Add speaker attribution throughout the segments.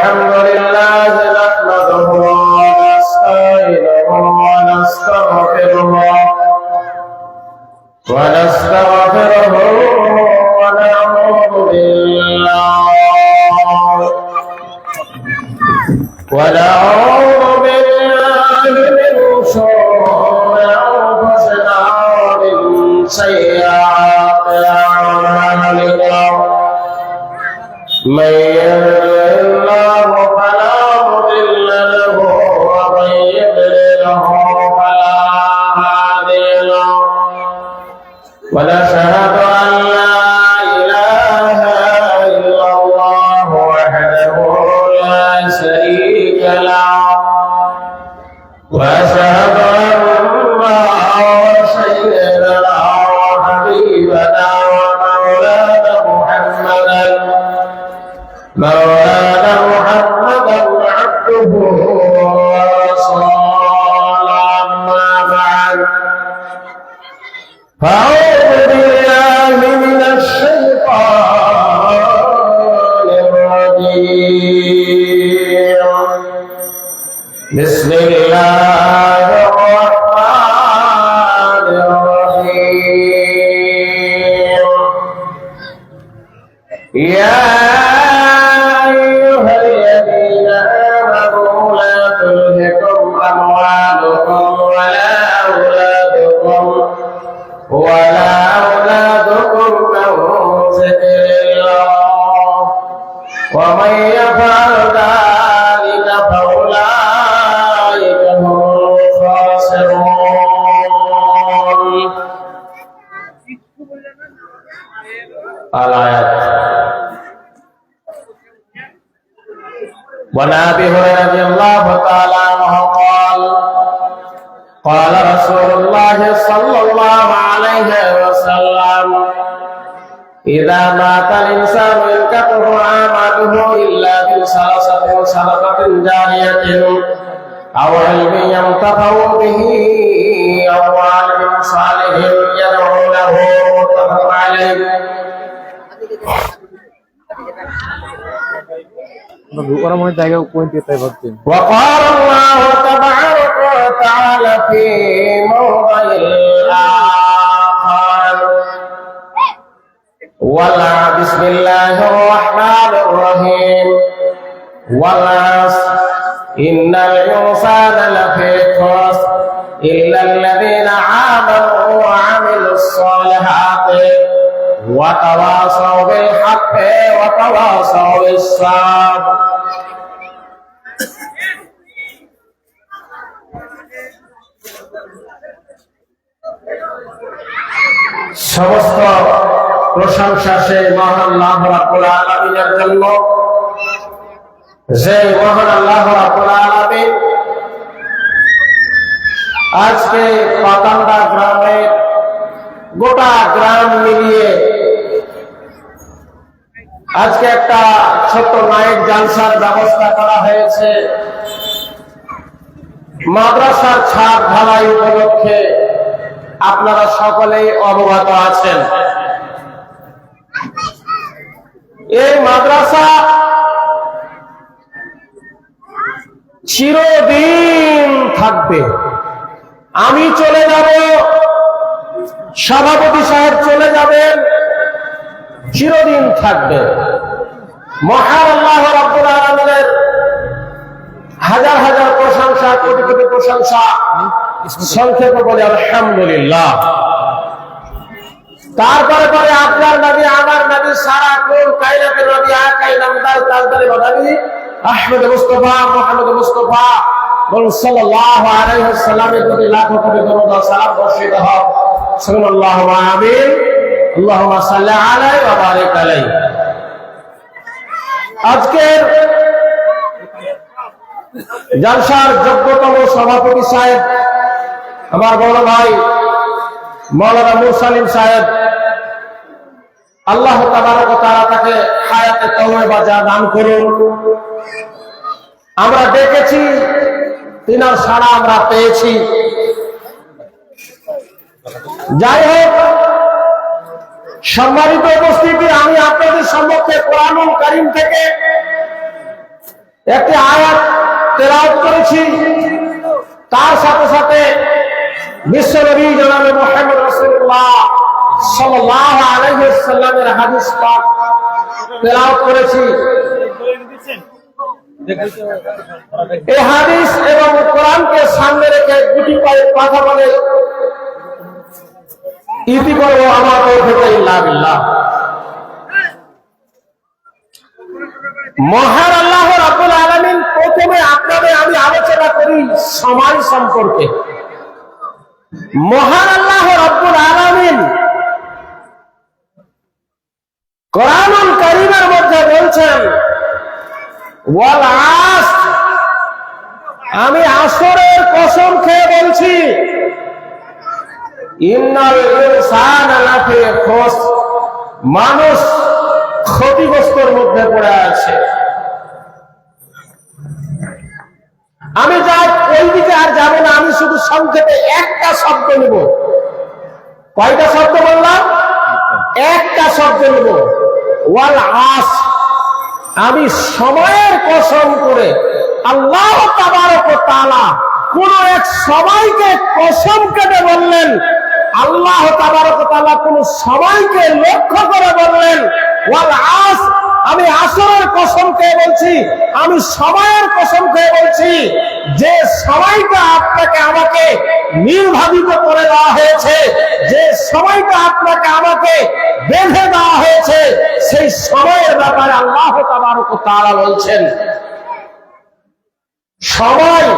Speaker 1: الحمد لله نحمده ونستعينه ونستغفره ونعوذ بالله من شرور أنفسنا ومن سيئات أعمالنا من يهده الله فلا مضل له ومن يضلله فلا هادي له ونشهد أن لا إله إلا الله وحده لا شريك له وأشهد أن سيدنا وحبيبنا ومولانا محمدا عبده ورسوله أما بعد فأعوذ بالله من الشيطان الرجيم بسم الله الرحمن الرحيم يا أيها الذين آمنوا لا تلهكم أموالكم ولا أولادكم عن ذكر الله ومن يفعل ذلك فأولئك هم الخاسرون. الآيات. وعن أبي هريرة رضي الله تعالى عنه قال رسول الله صلى الله عليه وسلم إذا مات الإنسان انقطع عمله إلا بثلاثة صدقة جارية أو علم ينتفع به أو عالم صالح يدعو له متفق عليه. وقال الله تبارك وتعالى في موضع آخر بسم الله الرحمن الرحيم والعصر إن الإنسان لفي خسر إلا الذين آمنوا وعملوا الصالحات وتواصوا بالحق وتواصوا بالصبر. সমস্ত প্রশংসা সেই মহান আল্লাহ রাব্বুল আলামিনের জন্য, যে মহান আল্লাহ রাব্বুল আলামিন আজকে পাতান্ডা গ্রামের গোটা গ্রাম মিলিয়ে আজকে একটা ছোট্ট নাইট জালসার ব্যবস্থা করা হয়েছে। মাদ্রাসার ছাদ ঢালাই উপলক্ষে আপনারা সকলেই অবগত আছেন। এই মাদ্রাসা চিরদিন থাকবে। আমি চলে যাব, সভাপতি সাহেব চলে যাবেন, চিরদিন থাকবে। মহান আল্লাহ রাব্বুল আলামিনের হাজার হাজার প্রশংসা, কোটি কোটি প্রশংসা। সংক্ষেপে বলে আলহামদুলিল্লাহ। তারপরে পরে আপনার নবী, আমার নবী, সারা কোন কায়নাতের নবী, আকাই নামদার তাজদারি মাদানী আহমদ মুস্তাফা মুহাম্মদ মুস্তাফা সাল্লাল্লাহু আলাইহি ওয়াসাল্লামের প্রতি লাখো কোটি দরুদ ও সালাম বর্ষিত হোক। সাল্লাল্লাহু আমিন। আল্লাহুম্মা সাল্লি আলাইহি ওয়া বারিক আলাইহি। আজকের জালসার যোগ্যতম সভাপতি সাহেব আমার বড় ভাই মাওলানা মুরসালিম সাহেব, আল্লাহ তাবারক ওয়া তাআলা তাকে হায়াতে তওবা দান করুন। আমরা ডেকেছি, তিনার সাড়া আমরা পেয়েছি। যাই হোক, সম্মানিত উপস্থিতি, আমি আপনাদের সম্মুখে কোরআনুল কারীম থেকে একটি আয়াত তেলাওয়াত করেছি, তার সাথে সাথে বিশ্বনবী জনাবে মুহাম্মদ রাসূলুল্লাহ সাল্লাল্লাহু আলাইহি ওয়াসাল্লামের হাদিস পাক তেলাওয়াত করেছি। এই হাদিস এবং কোরআনকে সামনে রেখে দুটি কথা বলে ইতি করবো আমার তৌফিক ইল্লা বিল্লাহ। মহান আল্লাহ রাব্বুল আলামিন, প্রথমে আপনাদের আমি আলোচনা করি সময় সম্পর্কে। মহান আল্লাহ রাব্বুল আলামিন কোরআনুল কারীমের মধ্যে বলছেন, ওয়াল আসর, আমি আসরের কসম খেয়ে বলছি, ইন্নাল ইনসানা লাফি খুসর, মানুষ ক্ষতিগ্রস্তর মধ্যে পড়ে আছে। আমি যাই ওই দিকে আর যাব না, আমি শুধু সংক্ষেপে একটা শব্দ নেব। কয়টা শব্দ বললাম? একটা শব্দ নেব, ওয়াল আসর, আমি সময়ের কসম করে। আল্লাহ তাবারক ওয়া তাআলা কোন এক সময়কে কসম কেটে বললেন, আল্লাহ তাবারক ওয়া তাআলা কোন সময়কে লক্ষ্য করে বললেন ওয়াল আসর, আমি আসরের কসম খেয়ে বলছি, আমি সময়ের কসম খেয়ে বলছি, যে সময়টা আপনাকে আমাকে নির্ধারিত করে দেওয়া হয়েছে, যে সময়টা আপনাকে আমাকে বেঁধে দেওয়া হয়েছে, সেই সময়ের ব্যাপারে আল্লাহ তাবারক ওয়া তাআলা বলছেন, সময়।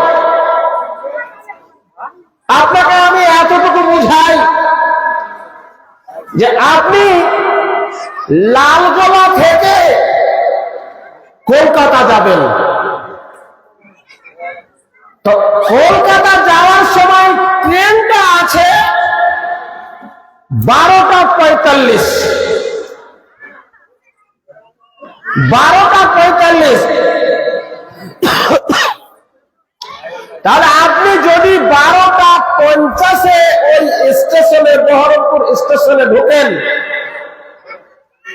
Speaker 1: আপনাকে আমি এতটুকু বুঝাই যে আপনি লালগোলা থেকে কলকাতা যাবেন, তো কলকাতা যাওয়ার সময় ট্রেনটা আছে 12:45, 12:45। তাহলে আপনি যদি 12:50 ওই স্টেশনে, বহরমপুর স্টেশনে ঢোকেন,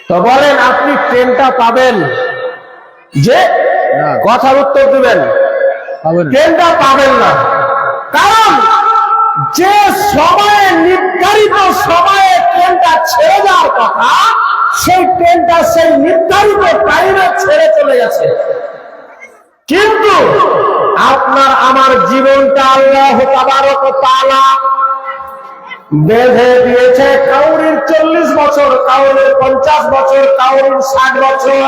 Speaker 1: তো বলেন আপনি ট্রেনটা পাবেন? যে কথার উত্তর দিবেন, ট্রেনটা পাবেন না। কারণ যে সময়ে, নির্ধারিত সময়ে ট্রেনটা ছেড়ে যাওয়ার কথা, সেই ট্রেনটা সেই নির্ধারিত টাইমে ছেড়ে চলে গেছে। কিন্তু আপনার আমার জীবনটা আল্লাহ তাবারক ওয়া তাআলা বেঁধে দিয়েছে। কাউরির 40 বছর, কাউরির 50 বছর, কাউরির 60 বছর,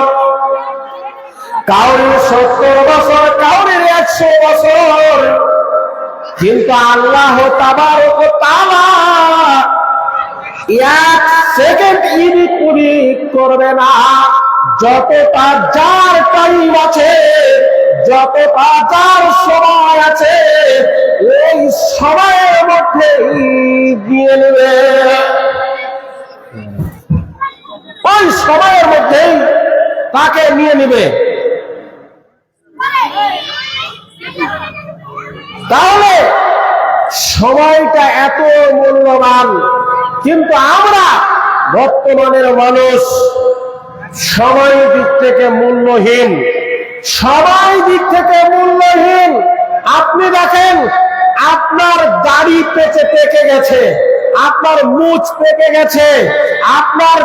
Speaker 1: কাউরির 70 বছর, কাউরির 100 বছর। কিন্তু আল্লাহ তাবারক ওয়া তাআলা 1 সেকেন্ড ইরি করবে না। যতটা যার টাইম আছে, যতটা যার সময় আছে, এই সময়ের মধ্যে দিয়ে নেবে, ওই সময়ের মধ্যেই তাকে নিয়ে নেবে। তাহলে সময়টা এত মূল্যবান, কিন্তু আমরা বর্তমানের মানুষ সময় দিক থেকে মূল্যহীন, সময় দিক থেকে মূল্যহীন। আপনি দেখেন, আপনার দাড়ি পেকে গেছে, আপনার মুছ পেকে গেছে, আপনার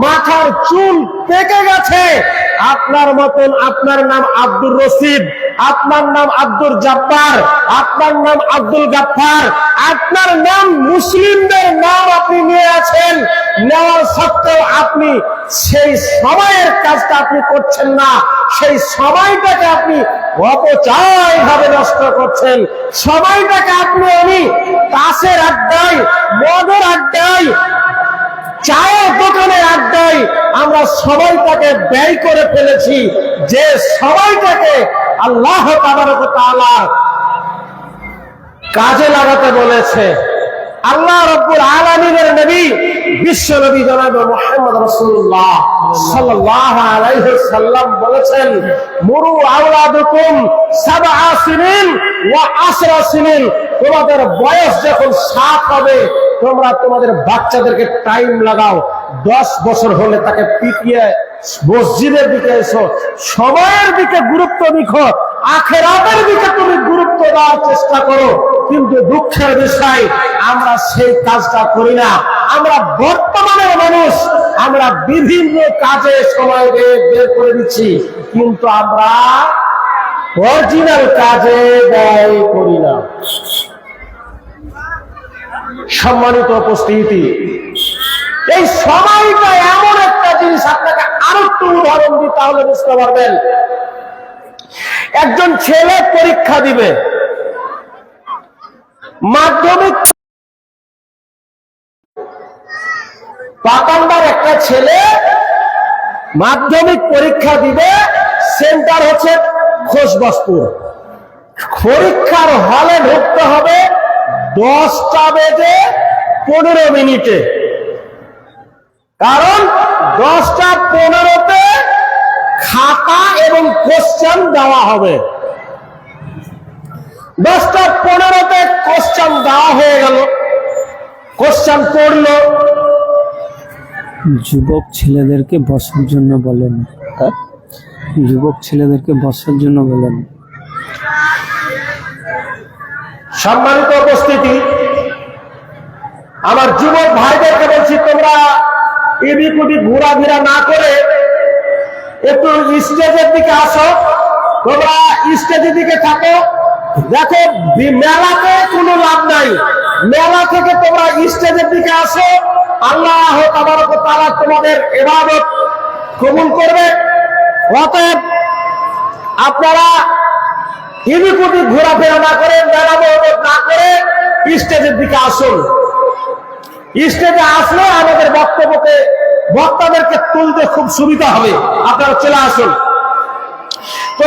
Speaker 1: মাথার চুল পেকে গেছে, আপনার মতন, আপনার নাম আব্দুর রশিদ, আপনার নাম আব্দুল জব্বার, আপনার নাম আব্দুল গাফফার, আপনার নাম মুসলিমদের নাম আপনি নিয়ে আছেন, নেওয়ার সত্ত্বেও আপনি সেই সময়ের কাজটা আপনি করছেন না। সেই সময়টাকে আপনি অপচয় ভাবে নষ্ট করছেন। সময়টাকে আমি তাসের আড্ডায়, মদের আড্ডায়, চায়ের দোকানের আড্ডায় আমরা সময়টাকে ব্যয় করে ফেলেছি, যে সময়টাকে আল্লাহ তাবারক ওয়া তাআলা কাজে লাগাতে বলেছে। আল্লাহ রাব্বুল আলামিনের নবী বিশ্ব নবী জনাব মুহাম্মদ রাসূলুল্লাহ সাল্লাল্লাহু আলাইহি সাল্লাম বলেছেন, মুরু আওলাদুকুম সাবআ সিনিন ওয়া 10 সিনিন, তোমাদের বয়স যখন 7 হবে তোমরা তোমাদের বাচ্চাদেরকে টাইম লাগাও, 10 বছর হলে তাকে পিটিয়ে মসজিদের দিকে এসো, সময়ের দিকে গুরুত্ব দিখো, আখিরাতের দিকে তুমি গুরুত্ব দেওয়ার চেষ্টা করো। কিন্তু দুঃখের বিষয় আমরা সেই কাজটা করি না। আমরা বর্তমানের মানুষ, আমরা বিভিন্ন কাজে সময় বের করে দিচ্ছি, কিন্তু আমরা অরিজিনাল কাজে ব্যয় করি না। সম্মানিত উপস্থিতি, এই সময়টা এমন একটা জিনিস, আপনাকে আরো একটু উদাহরণ দিই তাহলে বুঝতে পারবেন। একজন ছেলে পরীক্ষা দিবে, মাধ্যমিক পাতান্ডার একটা ছেলে মাধ্যমিক পরীক্ষা দিবে, সেন্টার হচ্ছে খোশবসপুর। পরীক্ষার হলে ঢুকতে হবে 10:15, কারণ 10:15 খাতা এবং কোশ্চেন দেওয়া হবে। 10:15 কোশ্চেন দেওয়া হয়ে গেল, কোশ্চেন পড়লো।
Speaker 2: যুবক ছেলেদেরকে বসার জন্য বলেন, যুবক ছেলেদেরকে বসার জন্য বলেন।
Speaker 1: সম্মানিত উপস্থিতি, আমার যুবক ভাইদেরকে বলছি, তোমরা এদিক ওদিক ঘোরাফেরা না করে একটু স্টেজের দিকে আসো। তোমরা স্টেজের দিকে থাকো। দেখো, মেলাতে কোনো লাভ নাই, মেলা থেকে তোমরা স্টেজের দিকে আসো। আল্লাহ তাবারক ওয়া তাআলা তোমাদের ইবাদত কবুল করবে। অতএব আপনারা এদিক ওদিক ঘোরাফেরা না করে, মেলা মহব্বত না করে স্টেজের দিকে আসুন। স্টেজে আসলে আমাদের বক্তাদেরকে তুলতে খুব সুবিধা হবে। আপনারা চলে আসুন। তো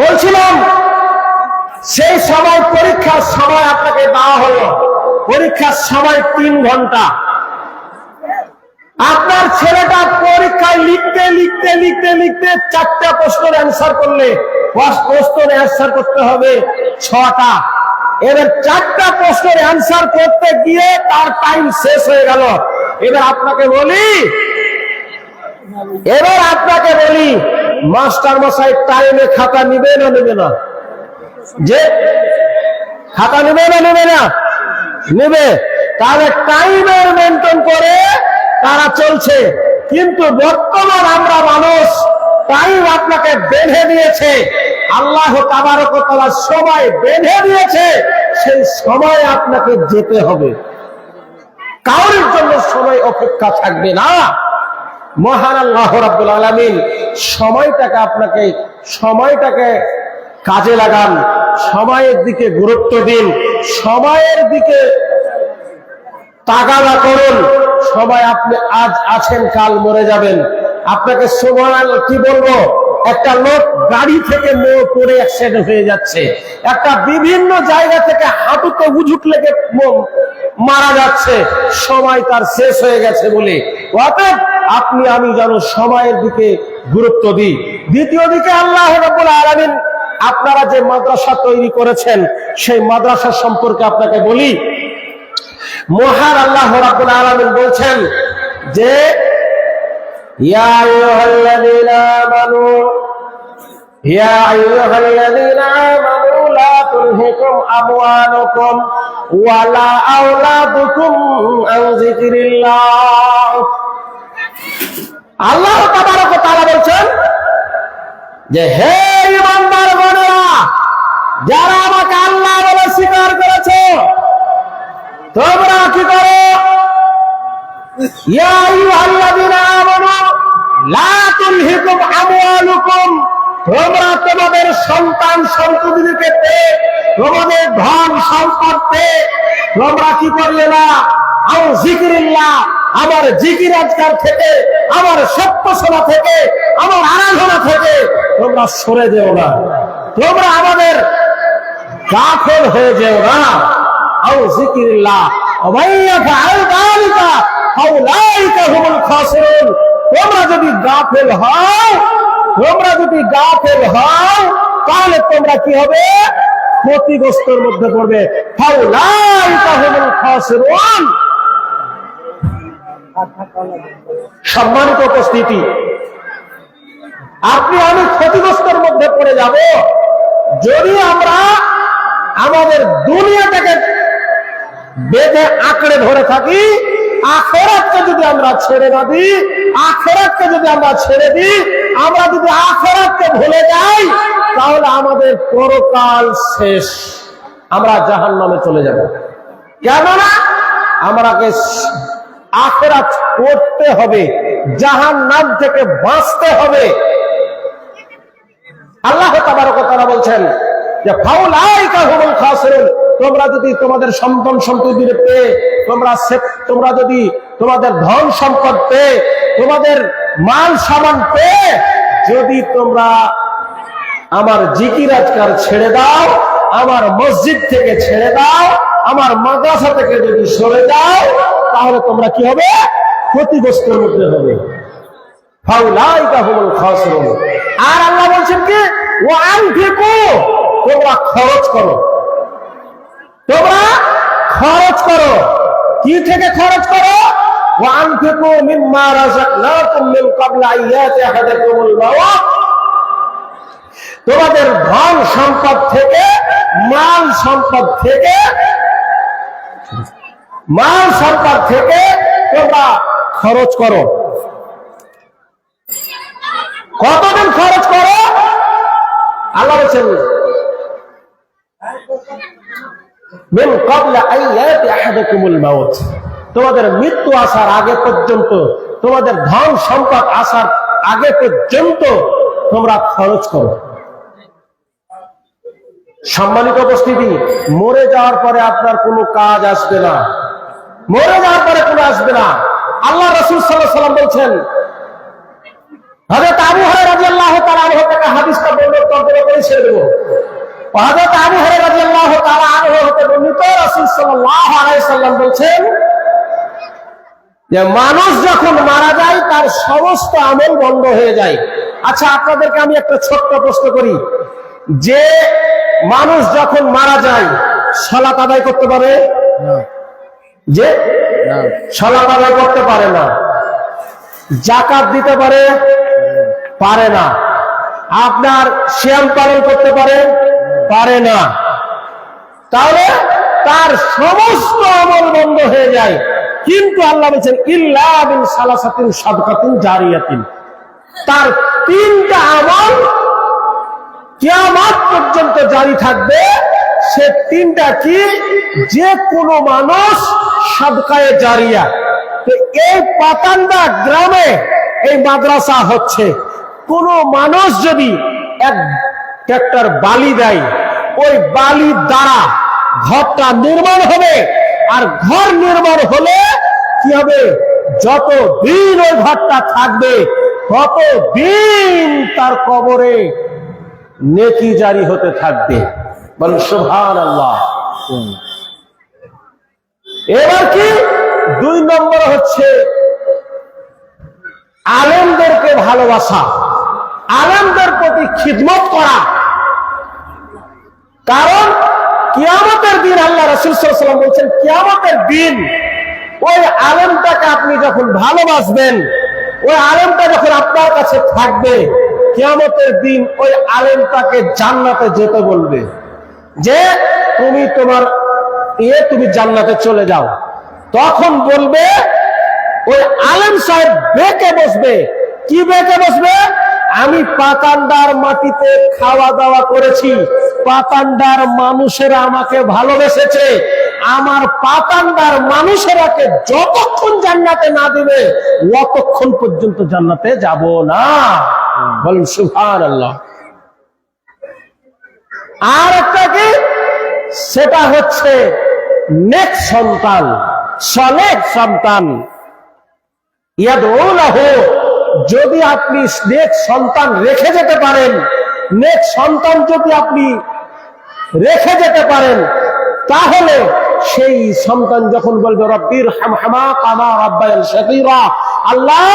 Speaker 1: বলছিলাম, সেই সময় পরীক্ষার সময় আপনাকে দেওয়া হলো, পরীক্ষার সময় 3 ঘন্টা। আপনার ছেলেটা পরীক্ষায় লিখতে লিখতে লিখতে লিখতে 4টা প্রশ্নের অ্যান্সার করলে, প্রশ্নের অ্যান্সার করতে হবে 6টা। এবার 4টা প্রশ্নের অ্যান্সার করতে গিয়ে তার টাইম শেষ হয়ে গেল। এবার আপনাকে বলি মাস্টার মশাই টাইমে খাতা নিবে না নেবে না? যে খাতা নিবে না নেবে না? নেবে। তাহলে টাইমের মেনটেন করে তারা চলছে। কিন্তু বর্তমান আমরা মানুষ, টাইম আপনাকে বেঁধে দিয়েছে, আল্লাহ তাবারক ওয়া তাআলা সময় বেঁধে দিয়েছে, সেই সময় আপনাকে যেতে হবে। কারোর জন্য সময় অপেক্ষা থাকবে না। মহান আল্লাহ রাব্বুল আলামিন সময়টাকে কাজে লাগান, সময়ের দিকে গুরুত্ব দিন, সময়ের দিকে তাগাদা করুন। সময়, আপনি আজ আছেন কাল মরে যাবেন। আপনাকে সময় কি বলবো, একটা লোক গাড়ি থেকে পড়ে অ্যাক্সিডেন্ট হয়ে যাচ্ছে, একটা বিভিন্ন জায়গা থেকে হাঁটুতে উজুট লেগে মারা যাচ্ছে, সময় তার শেষ হয়ে গেছে বলে। অতএব আপনি আমি যেন সময়ের দিকে গুরুত্ব দিই। দ্বিতীয় দিকে আল্লাহ রাব্বুল আলামিন আপনারা যে মাদ্রাসা তৈরি করেছেন, সেই মাদ্রাসা সম্পর্কে আপনাকে বলি। মহান আল্লাহ রাব্বুল আলামিন বলছেন যে, ইয়া আইয়ুহাল্লাযীনা আমানু লা তুলহিকুম আমওয়ালুকুম ওয়ালা আওলাদুকুম আন যিকরিল্লাহ। আল্লাহ তাবারক ওয়া তাআলা বলছেন যে, হে ঈমানদার গণেরা, যারা আমাকে আল্লাহ বলে স্বীকার করেছে, তোমরা কি করো? ইয়া আইয়ুহাল্লাযীনা আমানু লা তুলহিকুম আমওয়ালুকুম, তোমরা তোমাদের সন্তান সন্ততিকে পেয়ে, তোমাদের ধন সম্পদ পেয়ে তোমরা কি করলে না? আও যিকরিল্লাহ, আমার জিকির আজকার থেকে আমার সত্যসভা থেকে, আমার আরাধনা থেকে তোমরা সরে যেও না, তোমরা আমাদের গাফেল হয়ে যেও না। আও যিকিরিল্লাহ ওয়া ইয়াফআল যালিকা ফাউলাইকা হুমুল খাসিরুন। তোমরা যদি গাফেল হও তাহলে তোমরা কি হবে? ক্ষতিগ্রস্তের মধ্যে পড়বে। ফাউলাইকা হুমুল খাসিরুন। সম্মানিত উপস্থিতি, আপনি আমি ক্ষতিগ্রস্তের মধ্যে পড়ে যাব যদি আমরা আমাদের দুনিয়াটাকে বেঁধে আঁকড়ে ধরে থাকি। আখিরাতকে যদি আমরা ছেড়ে না দিই, আমরা যদি আখিরাতকে ভুলে যাই, তাহলে আমাদের পরকাল শেষ, আমরা জাহান্নামে চলে যাব। কেননা আমাকে আখিরাত করতে হবে, জাহান্নাম থেকে বাঁচতে হবে। আল্লাহ তাবারক ওয়া তাআলা বলছেন যে ফাউলাইকা হুমুল খাসিরুন। তোমরা যদি তোমাদের সন্তান সন্ততি পেয়ে, তোমরা যদি তোমাদের ধন সম্পদ পেয়ে, তোমাদের মাল সামান পেয়ে যদি তোমরা আমার জিকির আজকার ছেড়ে দাও, আমার মসজিদ থেকে ছেড়ে দাও, আমার মাদ্রাসা থেকে যদি সরে যাও, তাহলে তোমরা কি হবে? ক্ষতিগ্রস্তের মধ্যে হবে। ফাউলাইকা হুমুল খাসিরুন। আর আল্লাহ বলছেন কি ওয়া আনফিকু, তোমরা খরচ করো, তোমরা খরচ করো। কি থেকে খরচ করো? ওয়া আনফিকু মিম্মা রাযাকনাকুম মিন ক্বাবলি আইয়াতি আহাদাকুমুল মাউত। তোমাদের ধন সম্পদ থেকে, মাল সম্পদ থেকে তোমরা খরচ করো। কতদিন খরচ করো? আল্লাহ বলেছেন মিন ক্বাবলি আইয়াতি আহাদাকুমুল মাউত। তোমাদের মৃত্যু আসার আগে পর্যন্ত, তোমাদের ধন সম্পদ আসার আগে পর্যন্ত তোমরা খরচ করো। সম্মানিত উপস্থিতি, মরে যাওয়ার পরে আপনার কোনো কাজ আসবে না, মরে যাওয়ার পরে কোনো আসবে না। আল্লাহ রাসূল সাল্লাল্লাহু আলাইহি ওয়াসাল্লাম বলছেন, হযরত আবু হুরায়রা রাদিয়াল্লাহু তাআলা আনহু থেকে হাদিসটা বললে তর্জমা করে ছেড়ে দেব। হযরত আবু হুরায়রা রাদিয়াল্লাহু তাআলা আনহু হতে বর্ণিত, রাসূল সাল্লাল্লাহু আলাইহি ওয়াসাল্লাম বলছেন যে মানুষ যখন মারা যায় তার সমস্ত আমল বন্ধ হয়ে যায়। আচ্ছা, আপনাদেরকে আমি একটা ছোট্ট প্রশ্ন করি, যে মানুষ যখন মারা যায় সালাত আদায় করতে পারে? যে সালাত আদায় করতে পারে না। যাকাত দিতে পারে? পারে না। আপনার সিয়াম পালন করতে পারে না। তাহলে তার সমস্ত আমল বন্ধ হয়ে যায়। কিন্তু আল্লাহ বলেছেন ইল্লা বিন সালাসাতিন সাদকাতিন জারিয়াতিন, তার তিনটা আমল কিয়ামত পর্যন্ত জারি থাকবে। সে তিনটা কি? যে কোনো মানুষ সাদকায়ে জারিয়া। তো এই পাতান্ডা গ্রামে এই মাদ্রাসা হচ্ছে, কোন মানুষ যদি এক ট্রাক্টর বালি দেয়, ওই বালির দ্বারা ঘরটা নির্মাণ হবে। আর ঘর নির্মাণ হলে কি হবে? যত দিন ওই ঘরটা থাকবে তত দিন তার কবরে নেকি জারি হতে থাকবে। বলেন সুবহানাল্লাহ। এবার কি? 2 নম্বর হচ্ছে আলেমদেরকে ভালোবাসা, আলেমদের প্রতি খিদমত করা। কারণ কিয়ামতের দিন আল্লাহ রাসূল সাল্লাল্লাহু আলাইহি ওয়াসাল্লাম বলেছেন, কিয়ামতের দিন ওই আলেমটাকে আপনি যখন ভালোবাসবেন, ওই আলেমটা যখন আপনার কাছে থাকবে, কিয়ামতের দিন ওই আলেমটাকে জান্নাতে যেতে বলবে যে তুমি তুমি জান্নাতে চলে যাও। তখন বলবে ওই আলেম সাহেব বেঁকে বসবে। কি বেঁকে বসবে? আমি পাতান্ডার মাটিতে খাওয়া দাওয়া করেছি, পাতান্ডার মানুষেরা আমাকে ভালোবেসেছে, আমার পাতান্ডার মানুষেরাকে যতক্ষণ জান্নাতে না দিবে ততক্ষণ পর্যন্ত জান্নাতে যাব না। বলেন সুবহানাল্লাহ। আর একটা কি? সেটা হচ্ছে নেক সন্তান, সলেহ সন্তান। ইয়াদউ লাহু যদি আপনি নেক সন্তান রেখে যেতে পারেন, নেক সন্তান যদি আপনি রেখে যেতে পারেন, তাহলে সেই সন্তান যখন বলবে রব্বির হামহামা কামা রাব্বায়ান সগীরা, আল্লাহ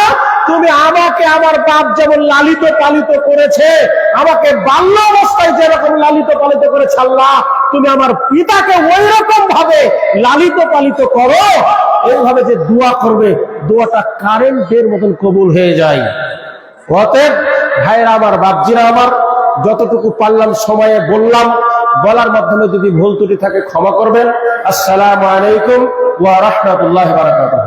Speaker 1: তুমি আমাকে আমার বাপ যেমন লালিত পালিত করেছে, আমাকে বাল্য অবস্থায় যেরকম লালিত পালিত করেছে, আল্লাহ তুমি আমার পিতাকে ওই রকম ভাবে লালিত পালিত করো। এইভাবে যে দোয়া করবে, দোয়াটা কারেন্টের মতন কবুল হয়ে যায়। অতএব ভাইরা আমার, বাপজিরা আমার, যতটুকু পারলাম সময়ে বললাম, বলার মাধ্যমে যদি ভুল ত্রুটি থাকে ক্ষমা করবেন। আসসালামু আলাইকুম ওয়া রাহমাতুল্লাহি ওয়া বারাকাতুহু।